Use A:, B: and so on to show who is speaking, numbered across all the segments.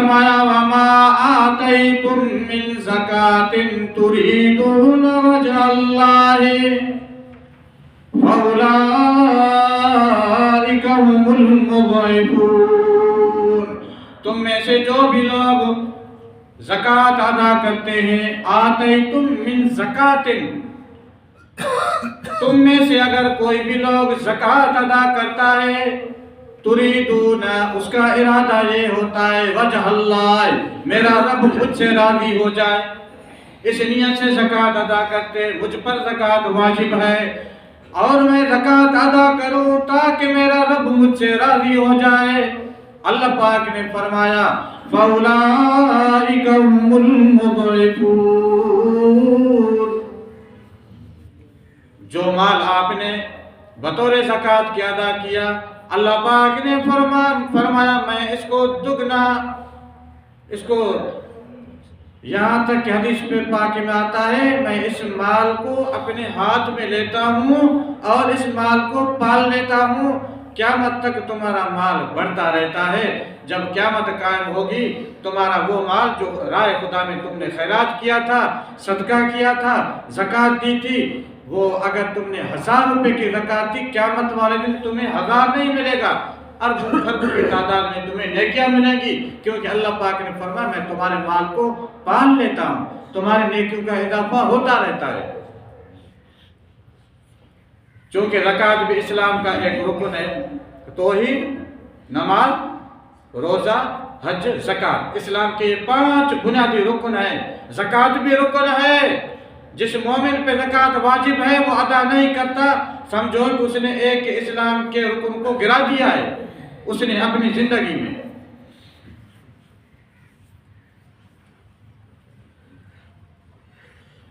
A: فرمایا وما آتیتم من زکاۃ تریدون وجہ اللہ فاولئک هم المضعفون، تم میں سے جو بھی لوگ زکوٰۃ ادا کرتے ہیں، آتیتم من زکاۃ، تم میں سے اگر کوئی بھی لوگ زکوٰۃ ادا کرتا ہے، تریدون، اس کا ارادہ یہ ہوتا ہے وجہ اللہ، میرا رب مجھ سے راضی ہو جائے، اس نیت سے زکوٰۃ ادا کرتے، مجھ پر زکوٰۃ واجب ہے اور میں زکوٰۃ ادا کروں تاکہ میرا رب مجھ سے راضی ہو جائے، اللہ پاک نے فرمایا فَأُولَئِكَ هُمُ الْمُضْعِفُونَ، جو مال آپ نے بطور زکوٰۃ کے ادا کیا، اللہ پاک نے فرمایا میں اس کو دگنا، اس کو یہاں تک کہ حدیث پاک میں آتا ہے میں اس مال کو اپنے ہاتھ میں لیتا ہوں اور اس مال کو پال لیتا ہوں، قیامت تک تمہارا مال بڑھتا رہتا ہے، جب قیامت قائم ہوگی تمہارا وہ مال جو راہ خدا میں تم نے خیرات کیا تھا، صدقہ کیا تھا، زکوٰۃ دی تھی، وہ اگر تم نے 1000 روپے کی زکوٰۃ دی، قیامت والے دن تمہیں 1000 نہیں ملے گا، اربوں خربوں کی تعداد میں تمہیں نیکیاں ملیں گی، کیونکہ اللہ پاک نے فرمایا میں تمہارے مال کو پال لیتا ہوں، تمہارے نیکیوں کا اضافہ ہوتا رہتا ہے۔ چونکہ زکوٰۃ بھی اسلام کا ایک رکن ہے، توحید، نماز، روزہ، حج، زکوٰۃ، اسلام کے 5 بنیادی رکن ہیں، زکوٰۃ بھی رکن ہے، جس مومن پہ زکوٰۃ واجب ہے وہ ادا نہیں کرتا، سمجھو کہ اس نے ایک اسلام کے رکن کو گرا دیا ہے اس نے اپنی زندگی میں۔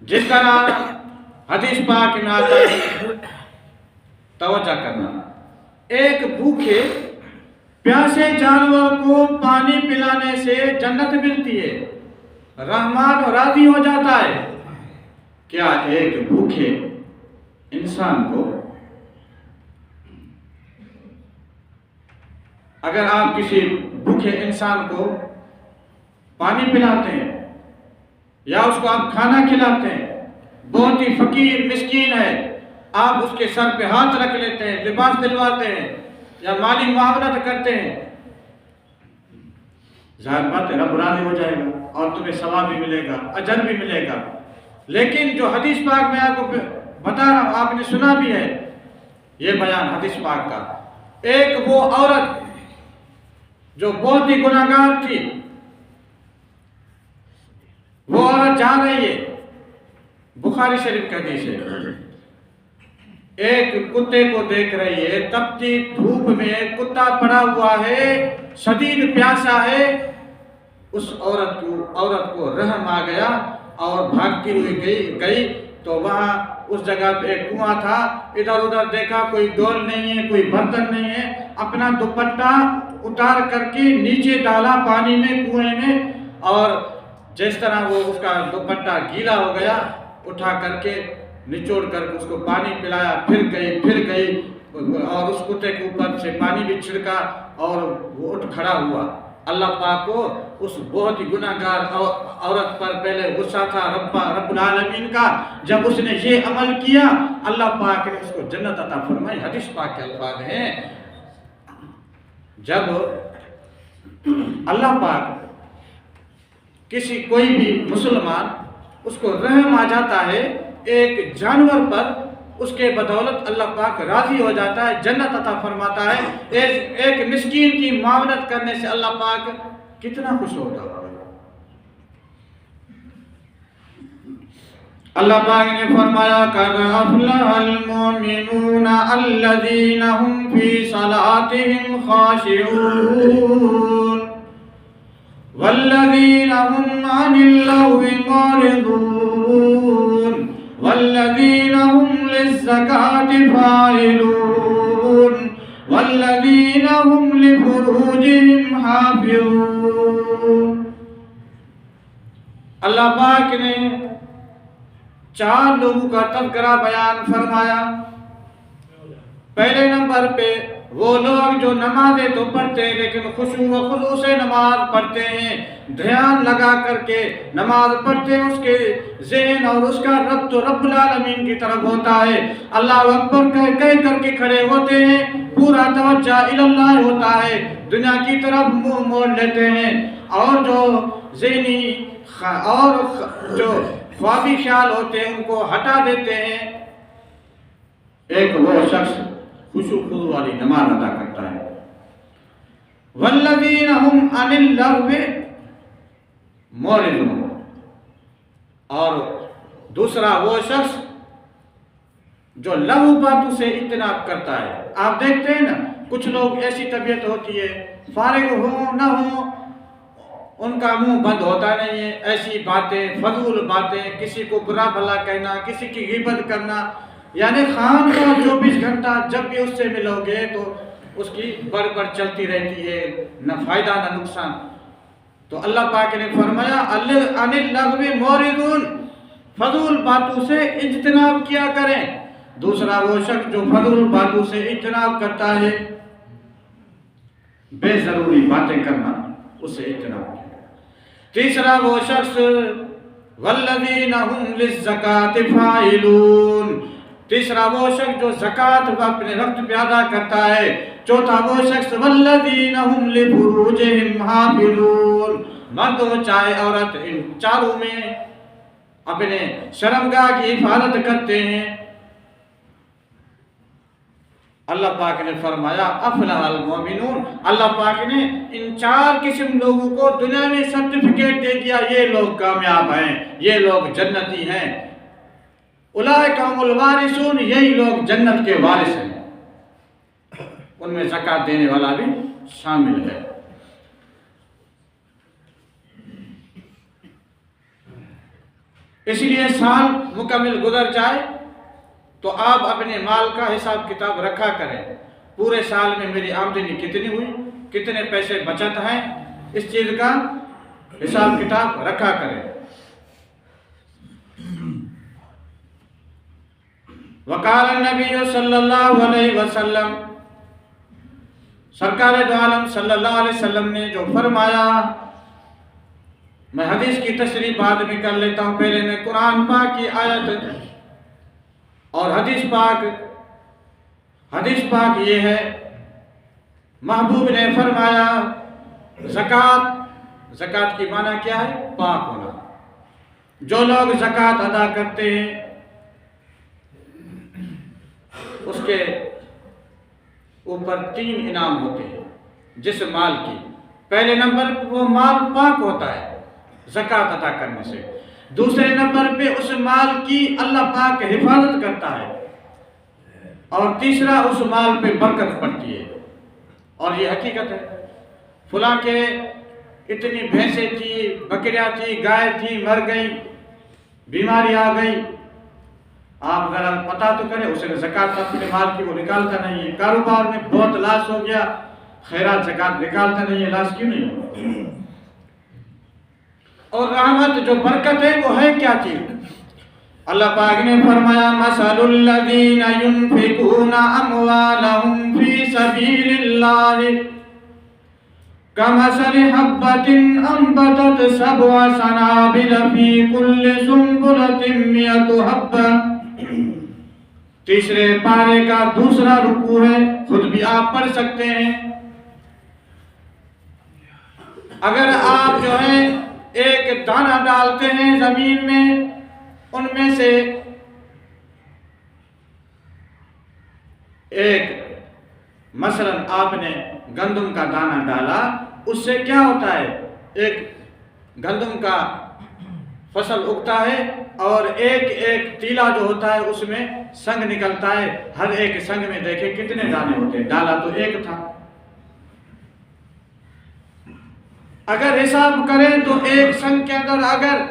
A: جس طرح حدیث پاک میں آتا ہے، توجہ کرنا، ایک بھوکے پیاسے جانور کو پانی پلانے سے جنت ملتی ہے، رحمان راضی ہو جاتا ہے، کیا ایک بھوکے انسان کو اگر آپ کسی بھوکے انسان کو پانی پلاتے ہیں یا اس کو آپ کھانا کھلاتے ہیں، بہت ہی فقیر مسکین ہے، آپ اس کے سر پہ ہاتھ رکھ لیتے ہیں، لباس دلواتے ہیں یا مالی معاونت کرتے ہیں، ظاہر بات ہے رب راضی ہو جائے گا اور تمہیں ثواب بھی ملے گا، اجر بھی ملے گا۔ لیکن جو حدیث پاک میں آپ کو بتا رہا ہوں، آپ نے سنا بھی ہے یہ بیان حدیث پاک کا، ایک وہ عورت جو بہت ہی گناہگار تھی، وہ عورت جا رہی ہے، بخاری شریف کا حدیث ہے، ایک کتے کو دیکھ رہی ہے، تپتی دھوپ میں کتا پڑا ہوا ہے، شدید پیاسا ہے، اس عورت کو رحم آ گیا اور بھاگتی ہوئی گئی تو وہاں اس جگہ پہ ایک کنواں تھا، ادھر ادھر دیکھا کوئی ڈول نہیں ہے، کوئی برتن نہیں ہے، اپنا دوپٹہ اتار کر کے نیچے ڈالا پانی میں، کنویں میں، اور جس طرح وہ اس کا دوپٹہ گیلا ہو گیا اٹھا کر کے نچوڑ کر اس کو پانی پلایا، پھر گئی اور اس کتے کے اوپر سے پانی بھی چھڑکا اور وہ اٹھ کھڑا ہوا۔ اللہ پاک کو اس بہت ہی گناہگار عورت پر پہلے غصہ تھا رب العالمین کا، جب اس نے یہ عمل کیا اللہ پاک نے اس کو جنت عطا فرمائی۔ حدیث پاک کے الفاظ ہیں، جب اللہ پاک کوئی بھی مسلمان اس کو رحم آ جاتا ہے ایک جانور پر، اس کے بدولت اللہ پاک راضی ہو جاتا ہے، جنت عطا فرماتا ہے۔ ایک مسکین کی معاونت کرنے سے اللہ پاک کتنا خوش ہوتا ہے۔ اللہ پاک نے فرمایا قد افلح المؤمنون الذین هم فی صلاتهم خاشعون والذین هم عن اللغو معرضون والذین هم للزکاة فاعلون والذین هم لفروجهم حافظون۔ اللہ پاک نے 4 لوگوں کا تذکرہ بیان فرمایا۔ پہلے نمبر پہ وہ لوگ جو نمازیں تو پڑھتے ہیں لیکن خشوع و خضوع سے نماز پڑھتے ہیں، دھیان لگا کر کے نماز پڑھتے ہیں، اس کے ذہن اور اس کا رب تو رب العالمین کی طرف ہوتا ہے، اللہ اکبر کہہ کر کے کھڑے ہوتے ہیں، پورا توجہ اللہ ہوتا ہے، دنیا کی طرف منہ موڑ لیتے ہیں، اور جو ذہنی اور جو خوابی خیال ہوتے ہیں ان کو ہٹا دیتے ہیں۔ ایک وہ شخص خشوع خضوع والی نماز ادا کرتا ہے۔ والذین هم عن اللغو معرضون، اور دوسرا وہ شخص جو لغو باتوں سے اجتناب کرتا ہے۔ آپ دیکھتے ہیں نا، کچھ لوگ ایسی طبیعت ہوتی ہے، فارغ ہوں نہ ہوں ان کا منہ بند ہوتا نہیں ہے، ایسی باتیں، فضول باتیں، کسی کو برا بھلا کہنا، کسی کی غیبت کرنا، یعنی خان کا 24 گھنٹہ جب بھی اس سے ملو گے تو اس کی بڑبڑ چلتی رہتی ہے، نہ فائدہ نہ نقصان۔ تو اللہ پاک نے فرمایا عن اللغو معرضون، فضول باتوں سے اجتناب کیا کریں۔ دوسرا وہ شخص جو فضول باتوں سے اجتناب کرتا ہے، بے ضروری باتیں کرنا، اس سے اجتناب کیا۔ تیسرا وہ شخص والذین هم للزکاة فاعلون، تیسرا وہ شخص جو زکوٰۃ اپنے وقت پہ ادا کرتا ہے۔ چوتھا وہ شخص والذین هم لفروجہم حافظون، مرد ہو چاہے عورت، ان چاروں میں اپنے شرمگاہ کی حفاظت کرتے ہیں۔ اللہ پاک نے فرمایا افلح المؤمنون، اللہ پاک نے ان 4 قسم لوگوں کو دنیا میں سرٹیفکیٹ دے دیا، یہ لوگ کامیاب ہیں، یہ لوگ جنتی ہیں۔ اولئک هم الوارثون، یہی لوگ جنت کے وارث ہیں، ان میں زکوٰۃ دینے والا بھی شامل ہے۔ اس لیے سال مکمل گزر جائے تو آپ اپنے مال کا حساب کتاب رکھا کریں، پورے سال میں میری آمدنی کتنی ہوئی، کتنے پیسے بچت ہیں، اس چیز کا حساب کتاب رکھا کریں۔ وقال النبی صلی اللہ علیہ وسلم، سرکار دو عالم صلی اللہ علیہ وسلم نے جو فرمایا، میں حدیث کی تشریح بعد میں کر لیتا ہوں، پہلے میں قرآن پاک کی آیت اور حدیث پاک یہ ہے، محبوب نے فرمایا زکوٰۃ کی معنی کیا ہے؟ پاک ہونا۔ جو لوگ زکوٰۃ ادا کرتے ہیں اس کے اوپر 3 انعام ہوتے ہیں جس مال کی۔ پہلے نمبر وہ مال پاک ہوتا ہے زکوٰۃ ادا کرنے سے، دوسرے نمبر پہ اس مال کی اللہ پاک حفاظت کرتا ہے، اور تیسرا اس مال پہ برکت پڑتی ہے۔ اور یہ حقیقت ہے، فلاں کے اتنی بھینسیں تھی، بکریاں تھی، گائے تھی، مر گئی، بیماری آ گئی، آپ ذرا پتہ تو کریں، اسے زکوٰۃ اپنے مال کی وہ نکالتا نہیں ہے۔ کاروبار میں بہت لاس ہو گیا، خیرات زکوٰۃ نکالتا نہیں ہے، لاس کیوں نہیں ہو؟ اور رحمت جو برکت ہے وہ ہے کیا چیز؟ اللہ پاک نے فرمایا مثل الذین ينفقون اموالهم فی سبیل اللہ کمثل حبة انبتت 7 سنابل فی کل سنبلۃ 100 حبۃ۔ تیسرے پارے کا دوسرا رکوع ہے، خود بھی آپ پڑھ سکتے ہیں۔ اگر آپ جو ہے ایک دانہ ڈالتے ہیں زمین میں، ان میں سے ایک مثلا آپ نے گندم کا دانہ ڈالا، اس سے کیا ہوتا ہے؟ ایک گندم کا فصل اگتا ہے، اور ایک ایک تیلا جو ہوتا ہے اس میں سنگ نکلتا ہے، ہر ایک سنگ میں دیکھیں کتنے دانے ہوتے ہیں، ڈالا تو ایک تھا۔ اگر حساب کریں تو ایک سنگ کے اندر اگر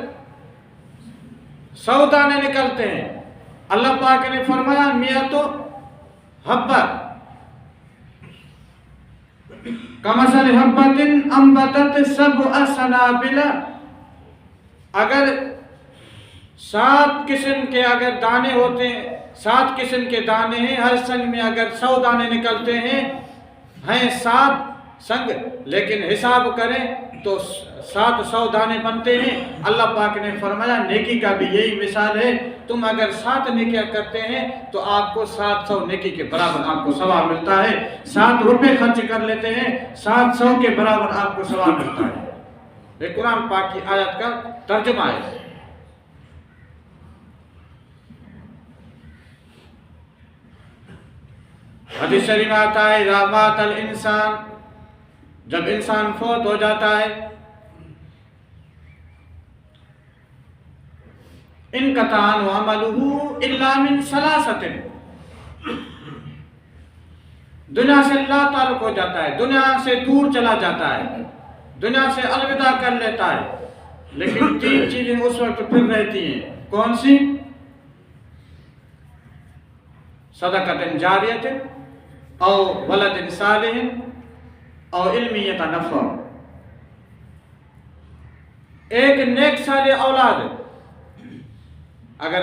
A: 100 دانے نکلتے ہیں، اللہ پاک نے فرمایا 100 حبہ کمثل حبۃ انبتت 7 سنابل۔ اگر 7 قسم کے اگر دانے ہوتے ہیں، 7 قسم کے دانے ہیں، ہر سنگ میں اگر 100 دانے نکلتے ہیں ہیں 7 سنگ، لیکن حساب کریں تو 700 دانے بنتے ہیں۔ اللہ پاک نے فرمایا نیکی کا بھی یہی مثال ہے، تم اگر 7 نیکیاں کرتے ہیں تو آپ کو 700 نیکی کے برابر آپ کو ثواب ملتا ہے۔ 7 روپے خرچ کر لیتے ہیں، 700 کے برابر آپ کو ثواب ملتا ہے۔ یہ قرآن پاک کی آیت کا ترجمہ ہے۔ حدیث شریف میں آتا ہے اذا مات الانسان، جب انسان فوت ہو جاتا ہے، انقطع عنہ عملہ الا من 3، دنیا سے اللہ تعلق ہو جاتا ہے، دنیا سے دور چلا جاتا ہے، دنیا سے الوداع کر لیتا ہے، لیکن 3 چیزیں اس وقت پھر رہتی ہیں۔ کون سی؟ صدقۃ جاریۃ او ولد صالح او علم یتنفع، ایک نیک صالح اولاد۔ اگر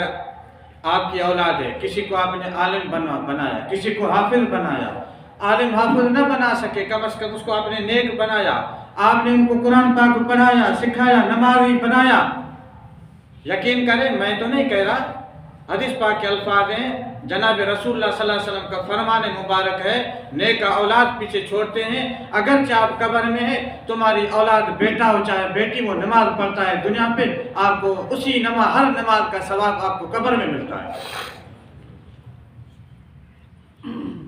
A: آپ کی اولاد ہے، کسی کو آپ نے عالم بنایا، کسی کو حافظ بنایا، عالم حافظ نہ بنا سکے، کم از کم اس کو آپ نے نیک بنایا، آپ نے ان کو قرآن پاک پڑھایا، سکھایا، نمازی بنایا۔ یقین کریں، میں تو نہیں کہہ رہا، حدیث پاک کے الفاظ ہیں، جناب رسول اللہ صلی اللہ علیہ وسلم کا فرمان مبارک ہے، نیک اولاد پیچھے چھوڑتے ہیں، اگرچہ آپ قبر میں ہیں، تمہاری اولاد بیٹا ہو چاہے بیٹی، وہ نماز پڑھتا ہے دنیا پہ، آپ کو اسی نماز، ہر نماز کا ثواب آپ کو قبر میں ملتا ہے۔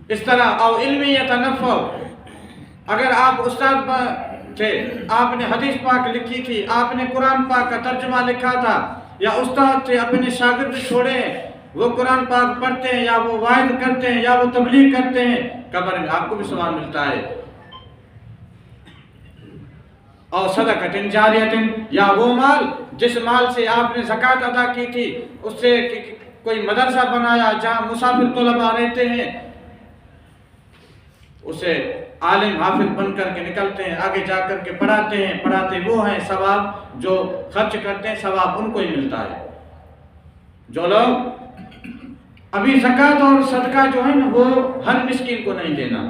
A: اس طرح او علم یتنفع، اگر آپ استاد تھے، آپ نے حدیث پاک لکھی تھی، آپ نے قرآن پاک کا ترجمہ لکھا تھا، یا استاد تھے، اپنے شاگرد چھوڑے، وہ قرآن پاک پڑھتے ہیں، یا وہ واعظ کرتے ہیں، یا وہ تبلیغ کرتے ہیں، قبر میں آپ کو بھی ثواب ملتا ہے۔ اور صدقۃ جاریۃ، یا وہ مال جس مال سے آپ نے زکوٰۃ ادا کی تھی، اس سے کوئی مدرسہ بنایا جہاں مسافر طلباء رہتے ہیں، اسے عالم حافظ بن کر کے نکلتے ہیں، آگے جا کر کے پڑھاتے ہیں، پڑھاتے وہ ہیں، ثواب جو خرچ کرتے ہیں ثواب ان کو ہی ملتا ہے۔ جو لوگ ابھی زکوٰۃ اور صدقہ جو ہے نا، وہ ہر مسکین کو نہیں دینا،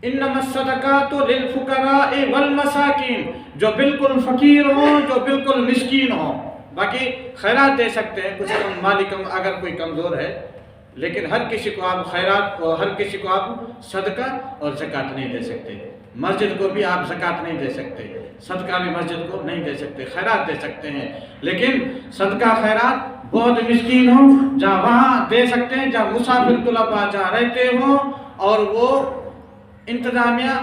A: انما الصدقات للفقراء والمساکین، جو بالکل فقیر ہوں، جو بالکل مسکین ہوں، باقی خیرات دے سکتے ہیں، کچھ کم مالکم اگر کوئی کمزور ہے، لیکن ہر کسی کو آپ خیرات اور ہر کسی کو آپ صدقہ اور زکوٰۃ نہیں دے سکتے۔ مسجد کو بھی آپ زکوٰۃ نہیں دے سکتے، صدقہ بھی مسجد کو نہیں دے سکتے، خیرات دے سکتے ہیں، لیکن صدقہ خیرات بہت مسکین ہوں جہاں وہاں دے سکتے ہیں، جہاں مسافر طلباء جہاں رہتے ہوں، اور وہ انتظامیہ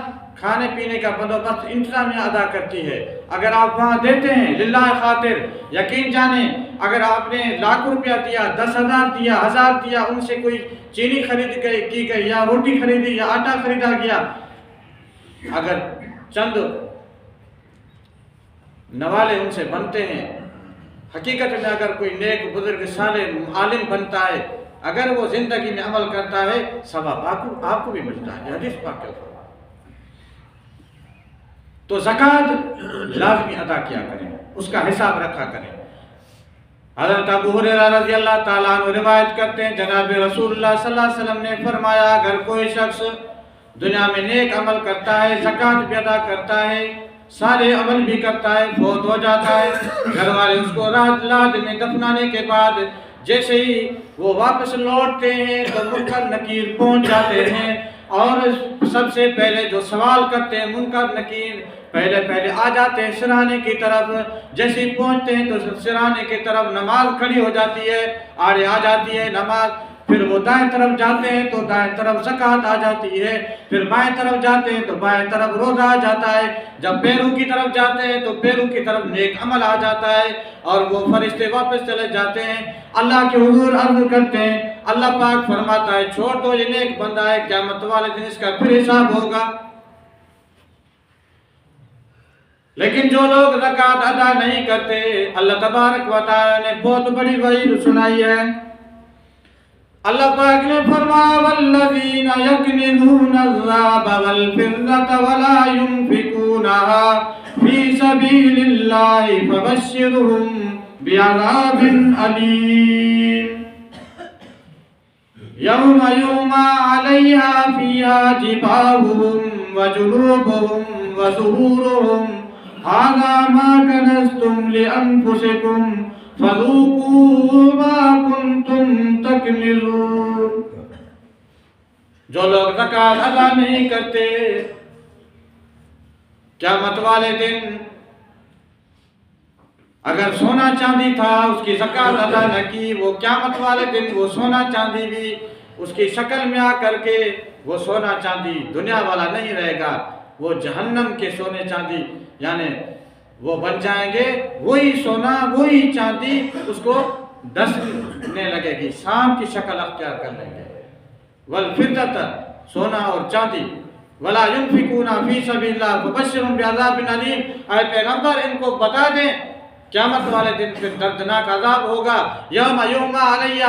A: کھانے پینے کا بندوبست انتظامیہ ادا کرتی ہے، اگر آپ وہاں دیتے ہیں للہ خاطر، یقین جانیں اگر آپ نے لاکھ روپیہ دیا، 10,000 دیا، 1000 دیا، ان سے کوئی چینی خرید کی گئی، یا روٹی خریدی، یا آٹا خریدا گیا، اگر چند نوالے ان سے بنتے ہیں، حقیقت میں اگر کوئی نیک بزرگ صالح عالم بنتا ہے، اگر وہ زندگی میں عمل کرتا ہے، ثواب آپ کو بھی ملتا ہے۔ حدیث پاک کے الفاظ۔ تو زکوٰۃ لازمی ادا کیا کریں، اس کا حساب رکھا کریں۔ حضرت ابو ہریرہ رضی اللہ تعالیٰ عنہ روایت کرتے ہیں، جناب رسول اللہ صلی اللہ علیہ وسلم نے فرمایا، اگر کوئی شخص دنیا میں نیک عمل کرتا ہے، زکوٰۃ بھی ادا کرتا ہے، سارے عمل بھی کرتا ہے، فوت ہو جاتا ہے، گھر والے اس کو لاد میں دفنانے کے بعد جیسے ہی وہ واپس لوٹتے ہیں تو منکر نکیر پہنچ جاتے ہیں، اور سب سے پہلے جو سوال کرتے ہیں منکر نکیر پہلے آ جاتے ہیں سرانے کی طرف، جیسے ہی پہنچتے ہیں تو سرانے کی طرف نماز کھڑی ہو جاتی ہے، آڑے آ جاتی ہے نماز، پھر وہ دائیں طرف جاتے ہیں تو دائیں طرف زکوٰۃ آ جاتی ہے، پھر بائیں طرف جاتے ہیں تو بائیں طرف روزہ آ جاتا ہے، جب پیروں کی طرف جاتے ہیں تو پیروں کی طرف نیک عمل آ جاتا ہے، اور وہ فرشتے واپس چلے جاتے ہیں، اللہ کے حضور عرض کرتے ہیں، اللہ پاک فرماتا ہے چھوڑ دو یہ نیک بندہ ہے، قیامت والے دن اس کا پھر حساب ہوگا۔ لیکن جو لوگ زکوٰۃ ادا نہیں کرتے، اللہ تبارک و تعالی نے بہت بڑی وعید سنائی ہے۔ اللہ پاک نے فرمایا والذین یکنزون الذهب والفضة ولا ينفقونها فی سبیل اللہ فبشرهم بعذاب علیم۔ یوم یوما علیہا فیہا جباہہم وجنوبہم وظہورہم ھذا ما کنزتم لانفسکم فذوقوا ما کنتم تکنزون۔ جو لوگ زکوٰۃ ادا نہیں کرتے، قیامت والے دن اگر سونا چاندی تھا اس کی زکوٰۃ ادا نہ کی، وہ قیامت والے دن وہ سونا چاندی بھی اس کی شکل میں آ کر کے وہ سونا چاندی دنیا والا نہیں رہے گا، وہ جہنم کے سونے چاندی یعنی وہ بن جائیں گے، وہی سونا وہی چاندی اس کو ڈسنے لگے گی، سانپ کی شکل اختیار کر لیں گے۔ والفضة سونا اور چاندی ولا ينفقون فی سبیل اللہ فبشرهم بعذاب علیم۔ اے پیغمبر ان کو بتا دیں قیامت والے دن پھر دردناک عذاب ہوگا۔ یوم یوما علیہ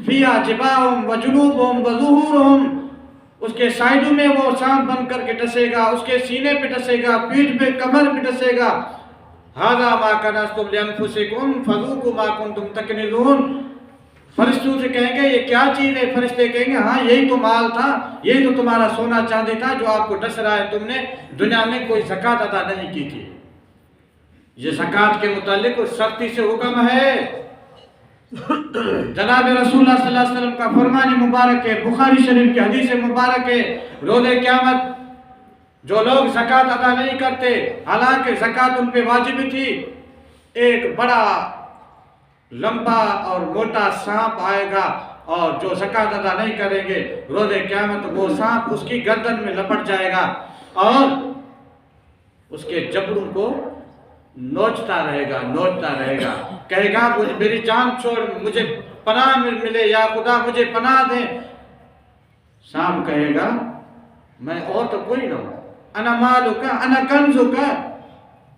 A: فیہا جباہہم وجنوبہم وظہورہم، اس کے سائیڈوں میں وہ سانپ بن کر کے ڈسے گا، اس کے سینے پہ ڈسے گا، پیٹھ پہ کمر پہ ڈسے گا۔ ھذا ما کنزتم لانفسکم فذوقوا ما کنتم تکنزون۔ فرشتوں سے کہیں گے یہ کیا چیز ہے؟ فرشتے کہیں گے ہاں یہی تو مال تھا، یہی تو تمہارا سونا چاندی تھا جو آپ کو ڈس رہا ہے، تم نے دنیا میں کوئی زکوٰۃ ادا نہیں کی تھی۔ یہ زکوٰۃ کے متعلق سختی سے حکم ہے۔ جناب رسول اللہ صلی اللہ علیہ وسلم کا فرمان مبارک ہے، بخاری شریف کی حدیث مبارک ہے، روز قیامت جو لوگ زکوٰۃ ادا نہیں کرتے حالانکہ زکوٰۃ ان پہ واجب تھی، ایک بڑا لمبا اور موٹا سانپ آئے گا اور جو زکوٰۃ ادا نہیں کریں گے روز قیامت وہ سانپ اس کی گردن میں لپٹ جائے گا اور اس کے جبڑوں کو نوچتا رہے گا، کہے گا میری جان چھوڑ، مجھے پناہ ملے یا خدا مجھے پناہ دے۔ سانپ کہے گا میں اور تو کوئی نہ ہوں، انا مالک انا کنزک،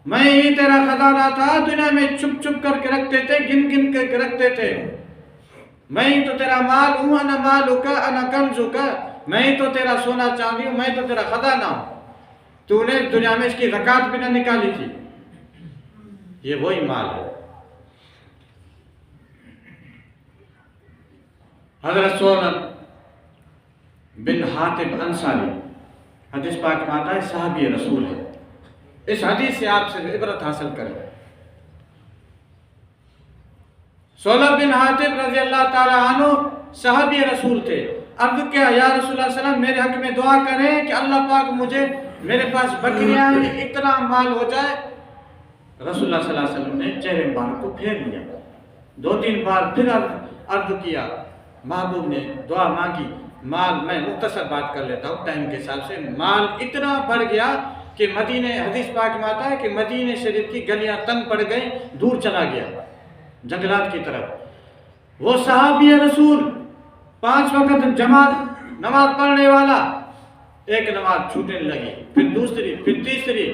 A: میں ہی تیرا خزانہ تھا، دنیا میں چھپ چھپ کر کے رکھتے تھے، گن گن کر کے رکھتے تھے، میں ہی تو تیرا مال ہوں، انا مالک انا کنزک، میں ہی تو تیرا سونا چاندی ہوں، میں تو تیرا خزانہ ہوں، تو نے دنیا میں اس کی زکوٰۃ بھی نہ نکالی تھی۔ یہ وہی مال ہے۔ حضرت سہیل بن حاتب انصاری حدیث پاک میں آتا ہے صحابی رسول ہے، اس حدیث سے آپ سے عبرت حاصل کریں۔ سہیل بن حاتب رضی اللہ تعالیٰ عنہ صحابی رسول تھے۔ عرض کیا یا رسول اللہ صلی اللہ علیہ وسلم میرے حق میں دعا کریں کہ اللہ پاک مجھے میرے پاس بکریاں اتنا مال ہو جائے۔ رسول اللہ صلی اللہ علیہ وسلم نے چہرے مبارک کو پھیر لیا، 2-3 بار پھر عرض کیا، محبوب نے دعا مانگی، مال میں مختصر بات کر لیتا ہوں ٹائم کے حساب سے، مال اتنا بڑھ گیا کہ مدینہ حدیث پاک میں آتا ہے کہ مدینہ شریف کی گلیاں تنگ پڑ گئیں، دور چلا گیا جنگلات کی طرف۔ وہ صحابی رسول 5 وقت جماعت نماز پڑھنے والا، ایک نماز چھوٹنے لگی، پھر دوسری، پھر تیسری،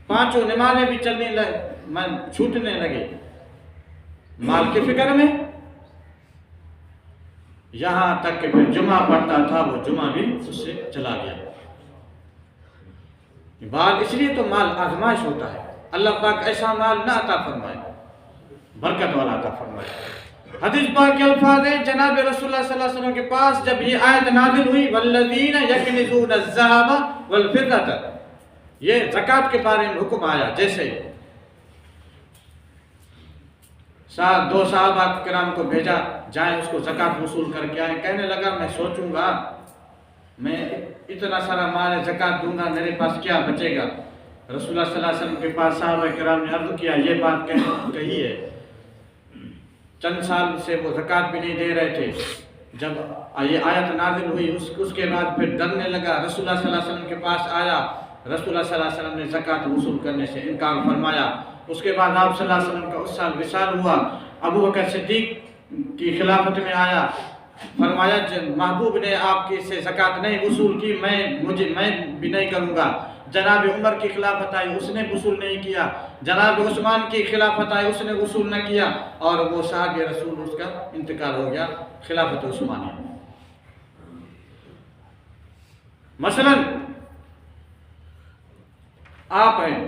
A: 5 نمازیں بھی چھوٹنے لگی، مال کی فکر میں، یہاں تک کہ پھر جمعہ پڑھتا تھا وہ جمعہ بھی اس سے چلا گیا۔ مال اس لیے تو مال آزمائش ہوتا ہے، اللہ پاک ایسا مال نہ عطا فرمائے، برکت والا عطا فرمائے۔ حدیث پاک کے الفاظ ہیں جناب رسول اللہ صلی اللہ علیہ وسلم کے پاس جب یہ آیت نازل ہوئی والذین یکنزون الذهب والفضة، یہ زکوٰۃ کے بارے میں حکم آیا، جیسے 2 صحابہ کرام کو بھیجا جائیں اس کو زکوٰۃ وصول کر کے آئیں، کہنے لگا میں سوچوں گا میں اتنا سارا مال زکوٰۃ دوں گا میرے پاس کیا بچے گا۔ رسول اللہ صلی اللہ علیہ وسلم کے پاس صحابہ کرام نے عرض کیا یہ بات کہی ہے، چند سال سے وہ زکوٰۃ بھی نہیں دے رہے تھے، جب یہ آیت نازل ہوئی اس کے بعد پھر ڈرنے لگا، رسول اللہ صلی اللہ علیہ وسلم کے پاس آیا، رسول اللہ صلی اللہ علیہ وسلم نے زکوٰۃ وصول کرنے سے انکار فرمایا۔ اس کے بعد آپ صلی اللہ علیہ وسلم کا اس سال وصال ہوا، ابو بکر صدیق کی خلافت میں آیا، فرمایا محبوب نے آپ کی سے زکوٰۃ نہیں وصول کی، میں بھی نہیں کروں گا۔ جناب عمر کی خلافت آئی، اس نے وصول نہیں کیا، جناب عثمان کی خلافت آئی، اس نے وصول نہ کیا، اور وہ صحابی رسول اس کا انتقال ہو گیا، خلافت عثمانیہ۔ مثلا آپ ہیں،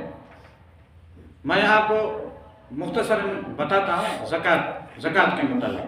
A: میں آپ کو مختصر بتاتا ہوں زکوٰۃ کے متعلق۔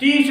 A: 30